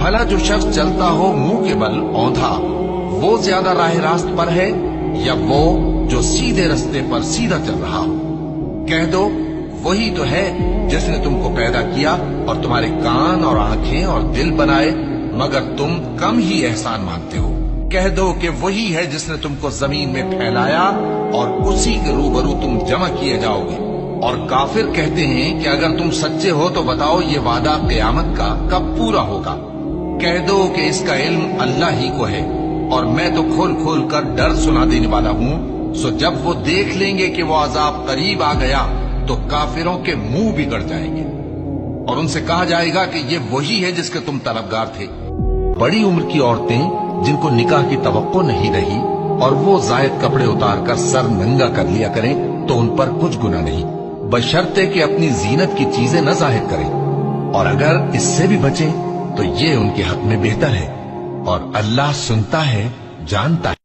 भला जो शख्स चलता हो मुंह के बल औंधा, वो ज्यादा राह रास्त पर है या वो जो सीधे रास्ते पर सीधा चल रहा हो? कह दो वही तो है जिसने तुमको पैदा किया और तुम्हारे कान और आंखें और दिल बनाए, मगर तुम कम ही एहसान मानते हो। कह दो कि वही है जिसने तुमको जमीन में फैलाया और उसी के रूबरू तुम जमा किए जाओगे। और काफिर कहते हैं कि अगर तुम सच्चे हो तो बताओ ये वादा क़यामत का कब पूरा होगा? कह दो कि इसका इल्म अल्लाह ही को है और मैं तो खोल खोल कर डर सुना देने वाला हूँ। सो जब वो देख लेंगे कि वो अजाब करीब आ गया तो काफिरों के मुंह बिगड़ जाएंगे और उनसे कहा जाएगा कि ये वही है जिसके तुम तलबगार थे। बड़ी उम्र की औरतें जिनको निकाह की तवक्को नहीं रही और वो जायद कपड़े उतार कर सर नंगा कर लिया करें तो उन पर कुछ गुनाह नहीं, बशर्ते कि अपनी जीनत की चीजें न जाहिर करें, और अगर इससे भी बचें तो ये उनके हक में बेहतर है। और अल्लाह सुनता है, जानता है।